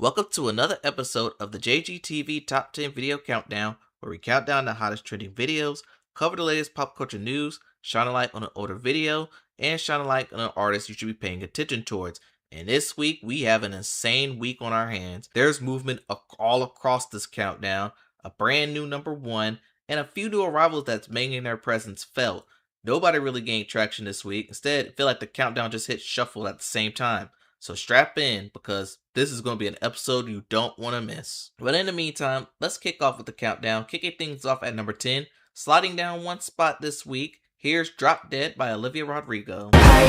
Welcome to another episode of the JGTV Top 10 Video Countdown, where we count down the hottest trending videos, cover the latest pop culture news, shine a light on an older video, and shine a light on an artist you should be paying attention towards. And this week, we have an insane week on our hands. There's movement all across this countdown, a brand new number one, and a few new arrivals that's making their presence felt. Nobody really gained traction this week. Instead, I feel like the countdown just hit shuffle at the same time. So strap in, because this is going to be an episode you don't want to miss. But in the meantime, let's kick off with the countdown, kicking things off at number 10. Sliding down one spot this week, here's Drop Dead by Olivia Rodrigo. Now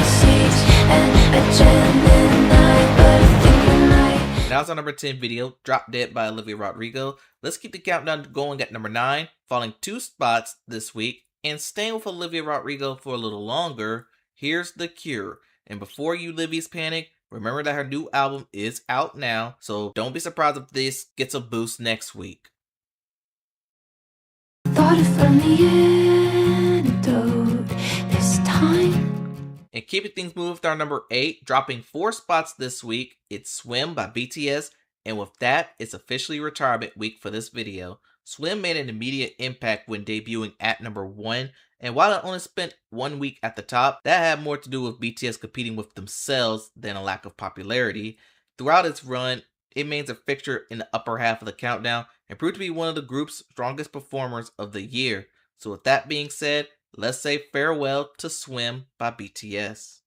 it's our number 10 video, Drop Dead by Olivia Rodrigo. Let's keep the countdown going at number 9, falling 2 spots this week. And staying with Olivia Rodrigo for a little longer, here's The Cure. And before you Livy's panic, remember that her new album is out now, so don't be surprised if this gets a boost next week. Thought it from the antidote this time. And keeping things moving with our number 8, dropping 4 spots this week, it's Swim by BTS, and with that, it's officially retirement week for this video. Swim made an immediate impact when debuting at number 1, and while it only spent 1 week at the top, that had more to do with BTS competing with themselves than a lack of popularity. Throughout its run, it remains a fixture in the upper half of the countdown and proved to be one of the group's strongest performers of the year. So with that being said, let's say farewell to Swim by BTS.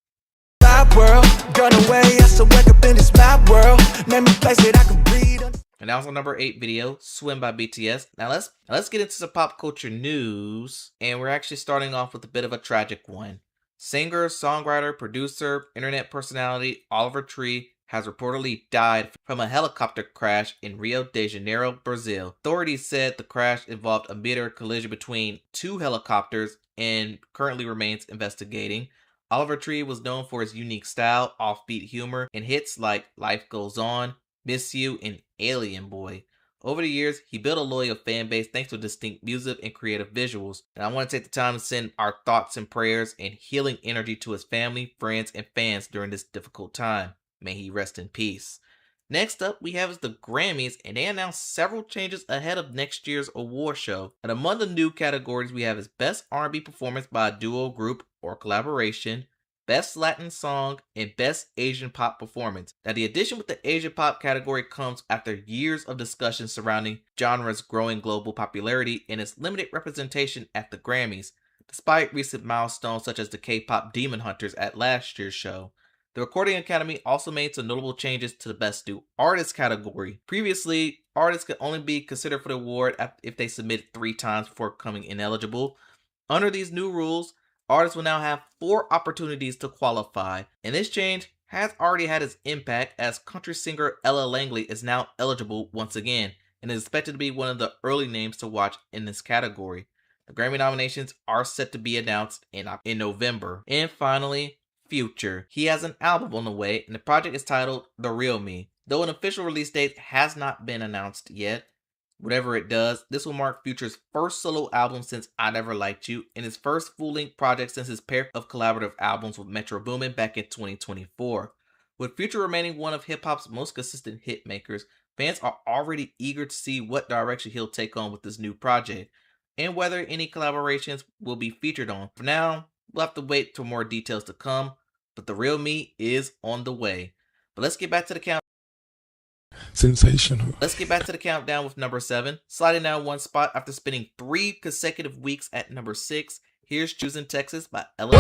And that was our number 8 video, Swim by BTS. Now let's get into some pop culture news, and we're actually starting off with a bit of a tragic one. Singer, songwriter, producer, internet personality Oliver Tree has reportedly died from a helicopter crash in Rio de Janeiro, Brazil. Authorities said the crash involved a mid-air collision between 2 helicopters and currently remains investigating. Oliver Tree was known for his unique style, offbeat humor, and hits like Life Goes On, Miss You, and Alien Boy. Over the years, he built a loyal fan base thanks to distinct music and creative visuals. And I want to take the time to send our thoughts and prayers and healing energy to his family, friends, and fans during this difficult time. May he rest in peace. Next up, we have the Grammys, and they announced several changes ahead of next year's award show. And among the new categories, we have his Best R&B Performance by a Duo, Group, or Collaboration, Best Latin Song, and Best Asian Pop Performance. Now, the addition with the Asian Pop category comes after years of discussion surrounding genre's growing global popularity and its limited representation at the Grammys, despite recent milestones such as the K-pop Demon Hunters at last year's show. The Recording Academy also made some notable changes to the Best New Artist category. Previously, artists could only be considered for the award if they submitted 3 times before becoming ineligible. Under these new rules, artists will now have 4 opportunities to qualify, and this change has already had its impact as country singer Ella Langley is now eligible once again and is expected to be one of the early names to watch in this category. The Grammy nominations are set to be announced in November. And finally, Future. He has an album on the way, and the project is titled The Real Me. Though an official release date has not been announced yet, whatever it does, this will mark Future's first solo album since I Never Liked You, and his first full-length project since his pair of collaborative albums with Metro Boomin back in 2024. With Future remaining one of hip-hop's most consistent hit makers, fans are already eager to see what direction he'll take on with this new project, and whether any collaborations will be featured on. For now, we'll have to wait for more details to come, but The Real Me is on the way. But let's get back to the countdown. Sensational. Let's get back to the countdown with number 7. Sliding down one spot after spending 3 consecutive weeks at number 6. Here's Choosing Texas by Ella.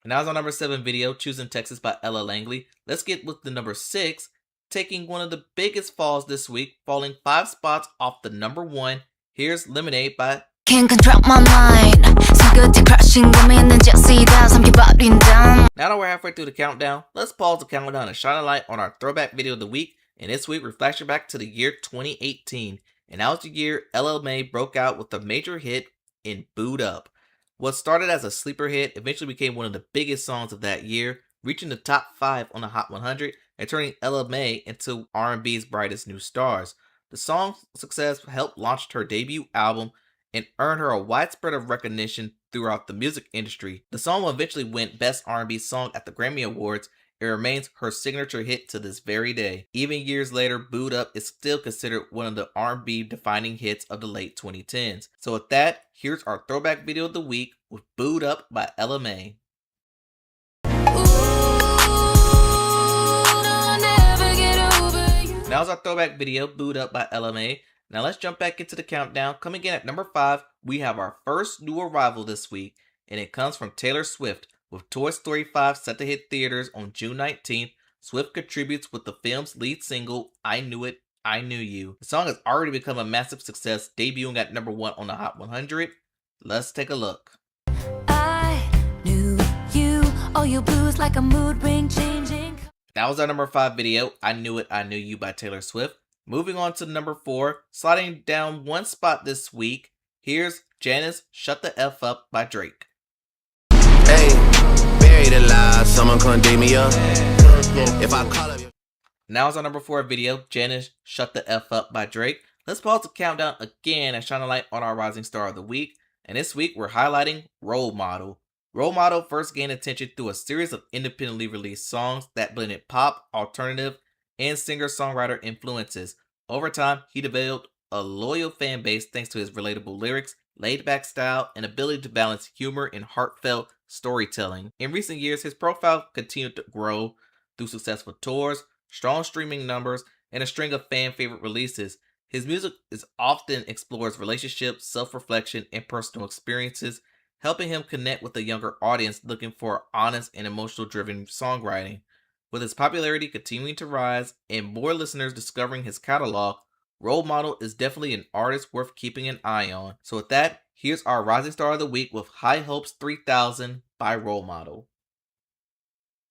And that was our number 7 video, Choosing Texas by Ella Langley. Let's get with the number 6, taking one of the biggest falls this week, falling 5 spots off the number 1. Here's Lemonade by Can't control my mind. Now that we're halfway through the countdown, let's pause the countdown and shine a light on our throwback video of the week. And this week, we're flashing back to the year 2018. And that was the year Ella May broke out with a major hit in Boo'd Up. What started as a sleeper hit eventually became one of the biggest songs of that year, reaching the top 5 on the Hot 100 and turning Ella May into R&B's brightest new stars. The song's success helped launch her debut album and earned her a widespread of recognition throughout the music industry. The song will eventually win Best R&B Song at the Grammy Awards. It remains her signature hit to this very day. Even years later, Boo'd Up is still considered one of the R&B defining hits of the late 2010s. So with that, here's our throwback video of the week with Boo'd Up by LMA. Now's our throwback video, Boo'd Up by LMA. Now let's jump back into the countdown. Coming in at number 5, we have our first new arrival this week, and it comes from Taylor Swift. With Toy Story 5 set to hit theaters on June 19th, Swift contributes with the film's lead single, I Knew It, I Knew You. The song has already become a massive success, debuting at number 1 on the Hot 100. Let's take a look. I knew you, all your blues like a mood ring changing. That was our number 5 video, I Knew It, I Knew You by Taylor Swift. Moving on to number 4, sliding down one spot this week, here's Janice Shut the F Up by Drake. Hey, buried alive, someone come dig me up. If I call up your... Now is our number 4 video, Janice Shut the F Up by Drake. Let's pause the countdown again and shine a light on our rising star of the week. And this week we're highlighting Role Model. Role Model first gained attention through a series of independently released songs that blended pop, alternative, and singer-songwriter influences. Over time, he developed a loyal fan base thanks to his relatable lyrics, laid-back style, and ability to balance humor and heartfelt storytelling. In recent years, his profile continued to grow through successful tours, strong streaming numbers, and a string of fan-favorite releases. His music often explores relationships, self-reflection, and personal experiences, helping him connect with a younger audience looking for honest and emotional-driven songwriting. With his popularity continuing to rise and more listeners discovering his catalog, Role Model is definitely an artist worth keeping an eye on. So with that, here's our Rising Star of the Week with High Hopes 3000 by Role Model.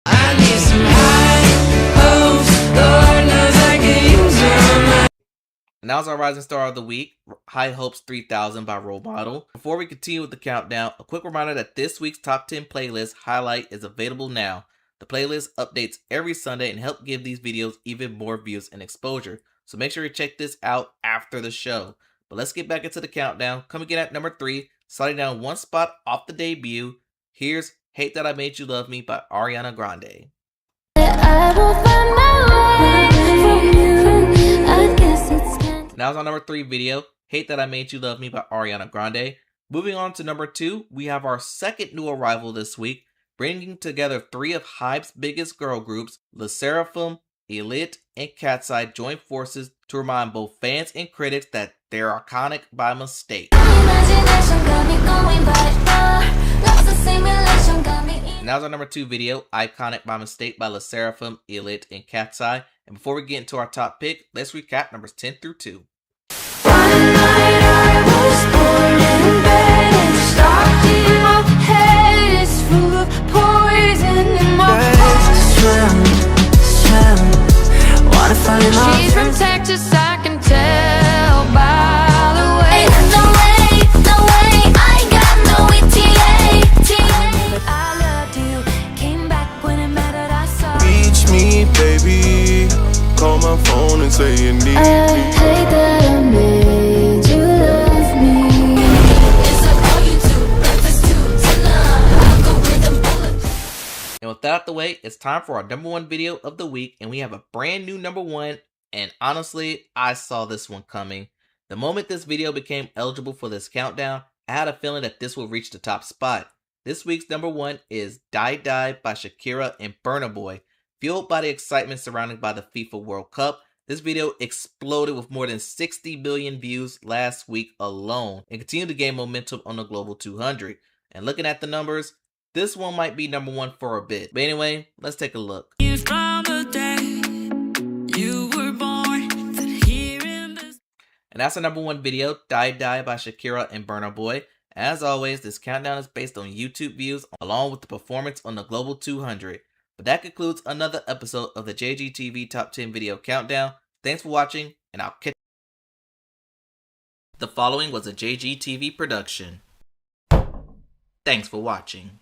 I need some high hopes, Lord knows I can use them. Now's our Rising Star of the Week, High Hopes 3000 by Role Model. Before we continue with the countdown, a quick reminder that this week's Top 10 playlist highlight is available now. The playlist updates every Sunday and help give these videos even more views and exposure. So make sure you check this out after the show. But let's get back into the countdown. Coming in at number 3, sliding down one spot off the debut, here's Hate That I Made You Love Me by Ariana Grande. Now's our number 3 video, Hate That I Made You Love Me by Ariana Grande. Moving on to number 2, we have our second new arrival this week, bringing together 3 of HYBE's biggest girl groups, LE SSERAFIM, Elite, and Cat's Eye join forces to remind both fans and critics that they're iconic by mistake. Now's our number 2 video, Iconic by Mistake by LE SSERAFIM, Elite, and Cat's Eye. And before we get into our top pick, let's recap numbers 10 through 2. She's from Texas, I can tell by the way. No way, I got no ETA. I loved you, came back when it mattered, I saw. Reach me, baby. Call my phone and say you need me. I hate that I made you love me. It's like all you do, breakfast to dinner. I'll go with them bullets. And with that out the way, it's time for our number 1 video of the week, and we have a brand new number 1, and honestly, I saw this one coming. The moment this video became eligible for this countdown, I had a feeling that this would reach the top spot. This week's number 1 is Die Die by Shakira and Burna Boy. Fueled by the excitement surrounded by the FIFA World Cup, this video exploded with more than 60 billion views last week alone and continued to gain momentum on the Global 200. And looking at the numbers, this one might be number 1 for a bit. But anyway, let's take a look. And that's the number 1 video, Die Die by Shakira and Burna Boy. As always, this countdown is based on YouTube views along with the performance on the Global 200. But that concludes another episode of the JGTV Top 10 Video Countdown. Thanks for watching, and I'll catch you. The following was a JGTV production. Thanks for watching.